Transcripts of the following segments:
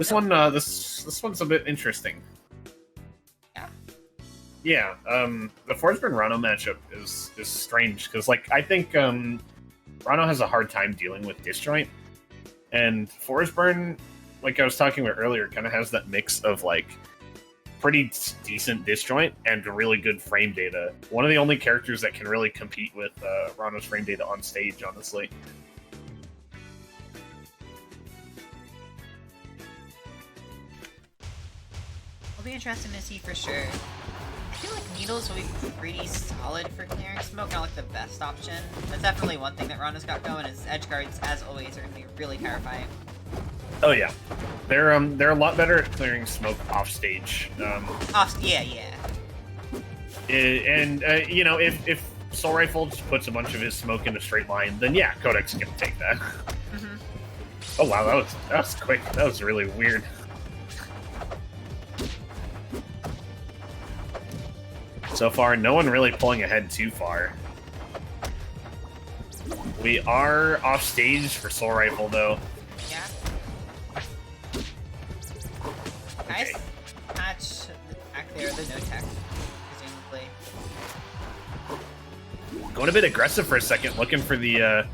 This one, this one's a bit interesting. Yeah. Yeah, the Forsburn Ranno matchup is strange because, like, I think Ranno has a hard time dealing with disjoint, and Forsburn, like I was talking about earlier, kind of has that mix of like pretty decent disjoint and really good frame data. One of the only characters that can really compete with Ranno's frame data on stage, honestly. It'll be interesting to see for sure. I feel like needles will be pretty solid for clearing smoke, not like the best option. That's definitely one thing that Ranno's got going, is edge guards, as always, are going to be really terrifying. Oh yeah, they're a lot better at clearing smoke off stage. Yeah. And you know, if Soulrifle just puts a bunch of his smoke in a straight line, then yeah, Codek's gonna take that. Mm-hmm. Oh wow, that was quick. That was really weird. So far, no one really pulling ahead too far. We are off stage for Soulrifle though. Yeah. Okay. Nice catch back there, the no tech, presumably. Going a bit aggressive for a second, looking for the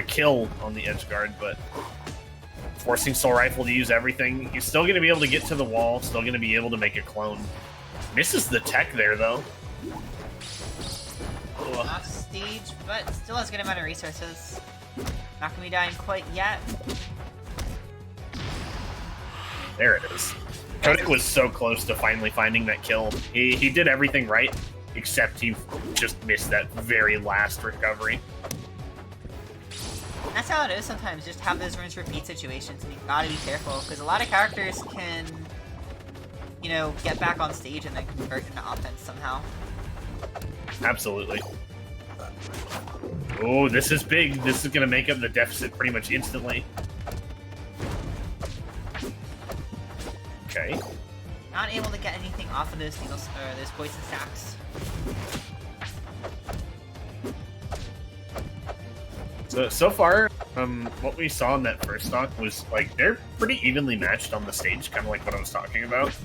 kill on the edge guard, but forcing Soulrifle to use everything. He's still going to be able to get to the wall, still going to be able to make a clone. Misses the tech there, though. Off stage, but still has a good amount of resources. Not going to be dying quite yet. There it is. Codek was so close to finally finding that kill. He did everything right, except he just missed that very last recovery. That's how it is sometimes, just have those rinse repeat situations, and you've got to be careful, because a lot of characters can, you know, get back on stage and then convert into offense somehow. Absolutely. Oh, this is big. This is going to make up the deficit pretty much instantly. Okay. Not able to get anything off of those needles, or those poison stacks. So far, what we saw in that first stock was, like, they're pretty evenly matched on the stage, kind of like what I was talking about.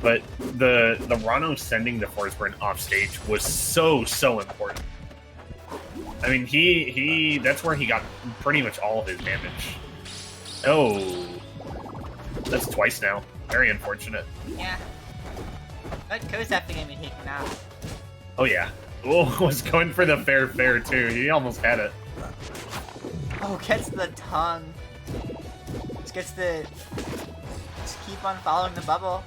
But the Ranno sending the Forsburn off stage was so important. I mean, he that's where he got pretty much all of his damage. Oh, that's twice now. Very unfortunate. Yeah. But Code's definitely gonna be taken out. Oh yeah. Oh, was going for the fair too. He almost had it. Oh, gets the tongue. Just gets the... Just keep on following the bubble.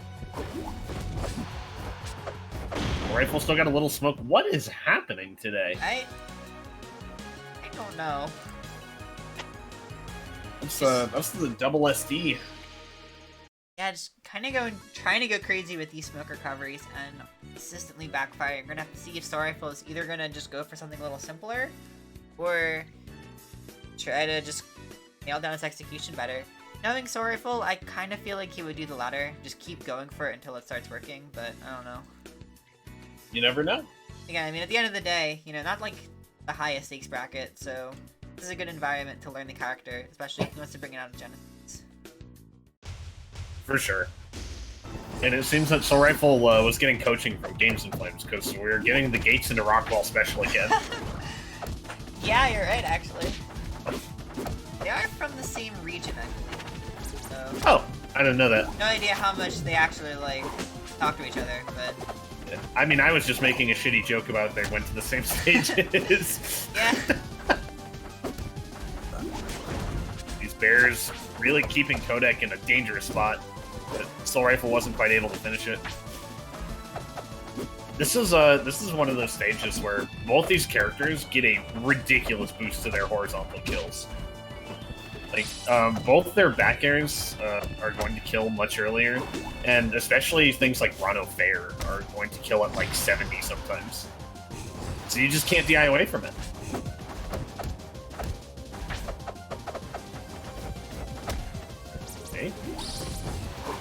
Rifle still got a little smoke. What is happening today? I don't know. That's the double SD. Yeah, just kind of trying to go crazy with these smoke recoveries and consistently backfiring. We're gonna have to see if Soulrifle is either gonna just go for something a little simpler, or try to just nail down his execution better. Knowing Soulrifle, I kind of feel like he would do the latter. Just keep going for it until it starts working, but I don't know. You never know. Again, I mean, at the end of the day, you know, not like the highest stakes bracket, so this is a good environment to learn the character, especially if he wants to bring it out of Genesis. For sure. And it seems that Soulrifle was getting coaching from Games and Flames, because we're getting the Gates into Rockwall special again. Yeah, you're right, actually. They are from the same region, I believe. So, oh, I didn't know that. no idea how much they actually, like, talk to each other, but... I mean, I was just making a shitty joke about they went to the same stages. Yeah. These bears really keeping Codek in a dangerous spot, but Soulrifle wasn't quite able to finish it. This is one of those stages where both these characters get a ridiculous boost to their horizontal kills. Like, both their back airs are going to kill much earlier, and especially things like Ranno Fair are going to kill at like 70 sometimes. So you just can't DI away from it. Okay.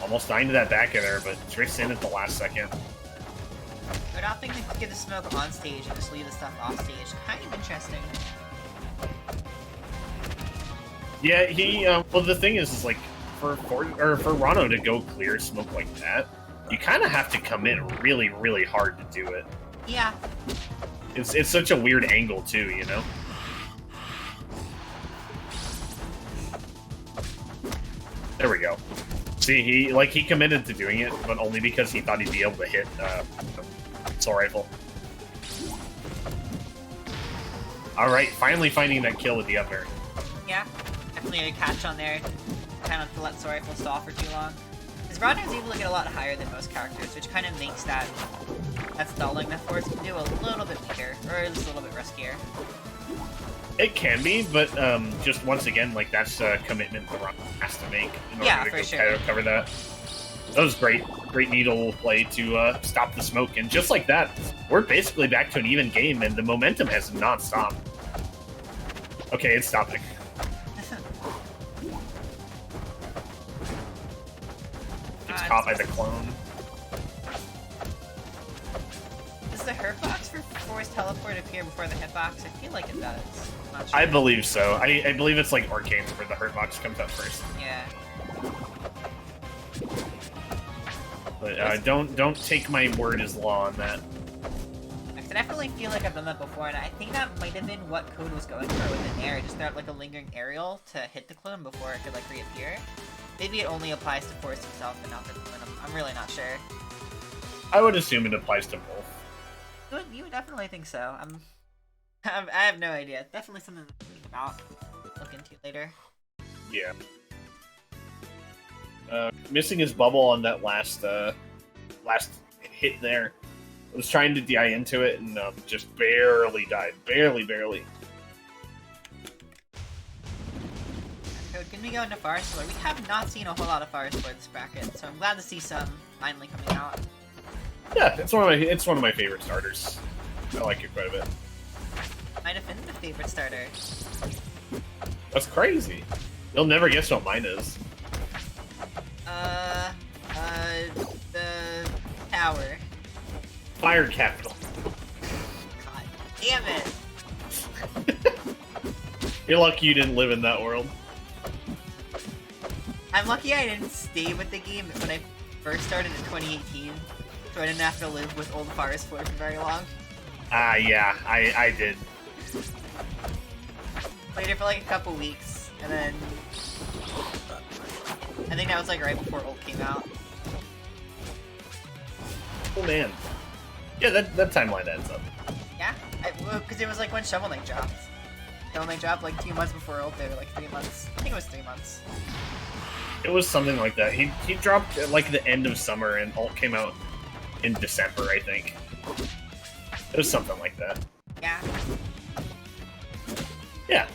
Almost dying to that back air there, but drifts in at the last second. But opting to get the smoke on stage and just leave the stuff off stage, kind of interesting. Yeah, he, well, the thing is like, for Ranno to go clear smoke like that, you kind of have to come in really, really hard to do it. Yeah. It's such a weird angle too, you know. There we go. See, he committed to doing it, but only because he thought he'd be able to hit Soulrifle. All right, finally finding that kill with the up air. Yeah, definitely a catch on there. Kind of to let Soulrifle stall for too long. Because Ranno is able to get a lot higher than most characters, which kind of makes that stalling that Force can do a little bit weaker, or just a little bit riskier. It can be, but just once again, like that's a commitment the Ranno has to make in order to for go sure. cover that. That was great needle play to stop the smoke, and just like that, we're basically back to an even game, and the momentum has not stopped. Okay, it's stopping. It's caught by the clone. Does the hurtbox for Force Teleport appear before the hitbox? I feel like it does. I'm not sure. I believe so. I believe it's like Arcane where the hurtbox comes up first. Yeah. But don't take my word as law on that. I definitely feel like I've done that before, and I think that might have been what Code was going for with an air, just that like a lingering aerial to hit the clone before it could like reappear. Maybe it only applies to Force himself and not the clone. I'm really not sure. I would assume it applies to both. You would definitely think so. I have no idea. Definitely something to think about. Look into later. Yeah. Missing his bubble on that last hit there. I was trying to DI into it and just barely died. Barely. So can we go into Fire Sword? We have not seen a whole lot of Fire Sword this bracket, so I'm glad to see some finally coming out. Yeah, it's one of my favorite starters. I like it quite a bit. Might have been the favorite starter. That's crazy. You'll never guess what mine is. The tower. Fire Capital. God damn it! You're lucky you didn't live in that world. I'm lucky I didn't stay with the game when I first started in 2018, so I didn't have to live with old Fire Sport for very long. Yeah, I did. Played it for like a couple weeks, and then I think that was like right before Ult came out. Oh man. Yeah, that timeline adds up. Yeah, because it was like when Shovel Knight dropped. Shovel Knight dropped like 2 months before Ult, or like 3 months. I think it was 3 months. It was something like that. He dropped at like the end of summer, and Ult came out in December, I think. It was something like that. Yeah. Yeah.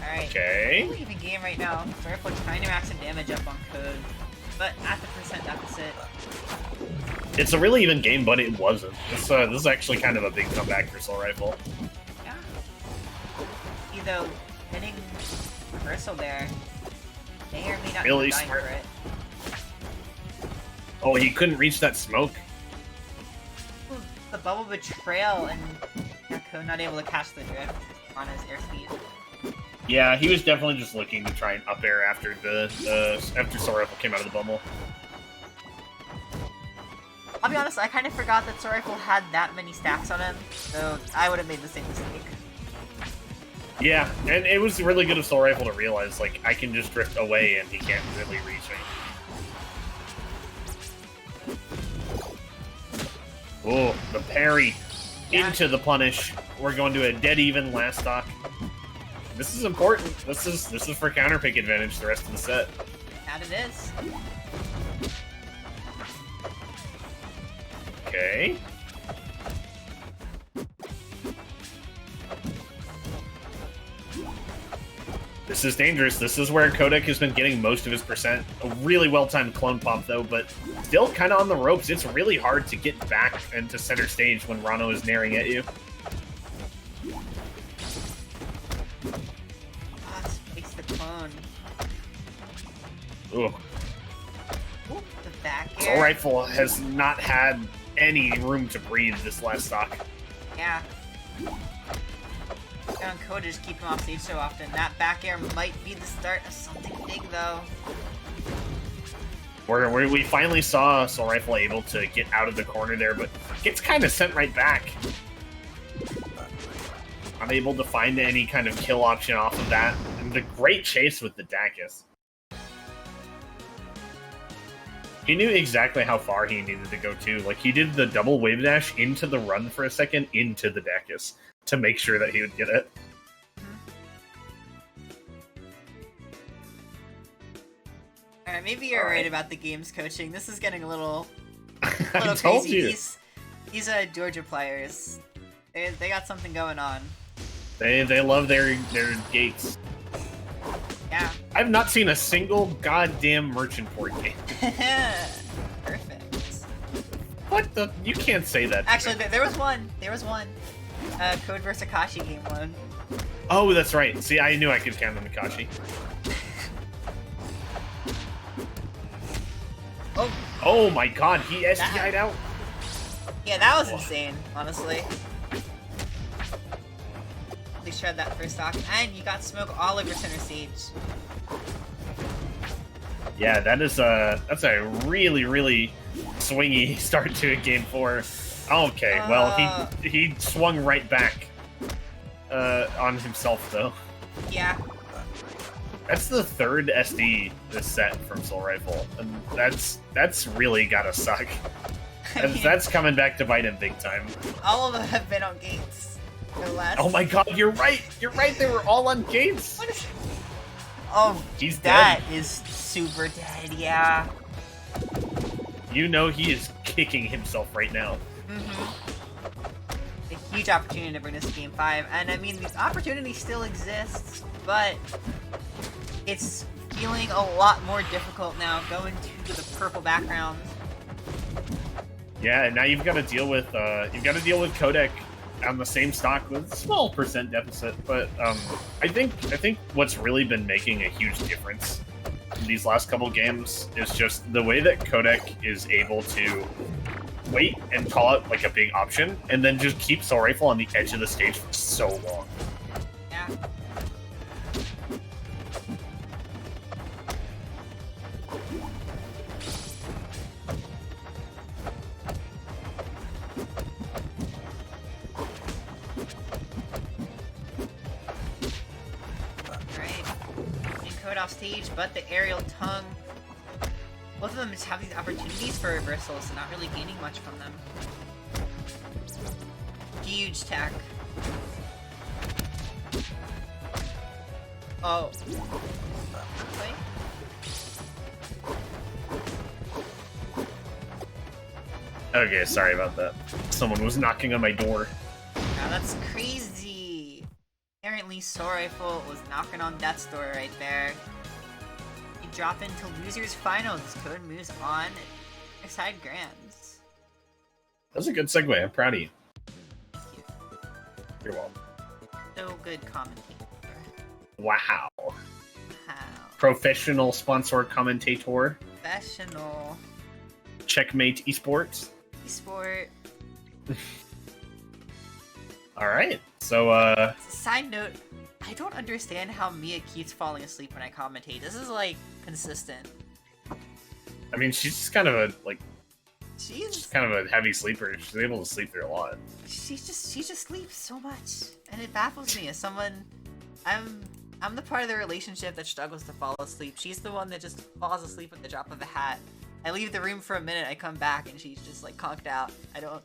Alright. Okay. Really even game right now. Soulrifle trying to max some damage up on Code, but at the percent deficit. It's a really even game, but it wasn't. This is actually kind of a big comeback for Soulrifle. Yeah. Though, hitting reversal there may or may not Really be dying smart. for it. Oh, he couldn't reach that smoke? Ooh, the bubble betrayal and Code not able to catch the drift on his airspeed. Yeah, he was definitely just looking to try and up air after after Soulrifle came out of the bubble. I'll be honest, I kind of forgot that Soulrifle had that many stacks on him, so I would have made the same mistake. Yeah, and it was really good of Soulrifle to realize, like, I can just drift away and he can't really reach me. Oh, the parry into the punish. We're going to a dead even last stock. This is important. This is for counter pick advantage the rest of the set. That it is. Okay. This is dangerous. This is where Codek has been getting most of his percent. A really well-timed clone pop, though, but still kind of on the ropes. It's really hard to get back into center stage when Ranno is naring at you. Space the clone. Ooh. Ooh, the back air. Soulrifle has not had any room to breathe this last stock. Yeah. And on Codek, just keep him off stage so often. That back air might be the start of something big, though. Where we finally saw Soulrifle able to get out of the corner there, but gets kind of sent right back. Unable to find any kind of kill option off of that. And the great chase with the Dacus. He knew exactly how far he needed to go, too. Like, he did the double wave dash into the run for a second, into the Dacus, to make sure that he would get it. Alright, maybe you're right about the games coaching. This is getting a little I told crazy. you. These Georgia players, they got something going on. They love their gates. Yeah. I've not seen a single goddamn merchant port game. Perfect. What the? You can't say that. Actually, there was one. There was one. Code vs. Akashi game 1. Oh, that's right. See, I knew I could count on Mikashi. Oh my god, he SDI'd out. Yeah, that was insane, honestly. They shred that first stock, and you got smoke all over center stage. Yeah, that's a really, really swingy start to a game 4. Okay, well, he swung right back on himself, though. Yeah. That's the third SD this set from Soulrifle, and that's really gotta suck. That's coming back to bite him big time. All of them have been on gates. Oh my god, you're right! You're right, they were all on gates! What is... Oh, he's that dead. is super dead, yeah. You know he is kicking himself right now. A huge opportunity to bring this to Game 5, and I mean, these opportunities still exist, but it's feeling a lot more difficult now, going to the purple background. Yeah, and now you've got to deal with Codek on the same stock with a small percent deficit, but I think what's really been making a huge difference in these last couple games is just the way that Codek is able to wait and call out like a big option, and then just keep Soulrifle on the edge of the stage for so long. Yeah. Off stage, but the aerial tongue. Both of them just have these opportunities for reversals and not really gaining much from them. Huge tack. Oh. Wait. Okay, sorry about that. Someone was knocking on my door. Now that's crazy. Apparently Soulrifle was knocking on death's door right there. You drop into losers finals. Code moves on side grands. That was a good segue. I'm proud of you. Thank you. You're welcome. So good commentator. Wow. Wow. Professional sponsor commentator. Professional. Checkmate esports. Esport. Alright, so Side note, I don't understand how Mia keeps falling asleep when I commentate. This is like consistent. I mean, she's just kind of a She's kind of a heavy sleeper. She's able to sleep through a lot. she just sleeps so much, and it baffles me as someone. I'm the part of the relationship that struggles to fall asleep. She's the one that just falls asleep at the drop of a hat. I leave the room for a minute, I come back, and she's just like conked out. I don't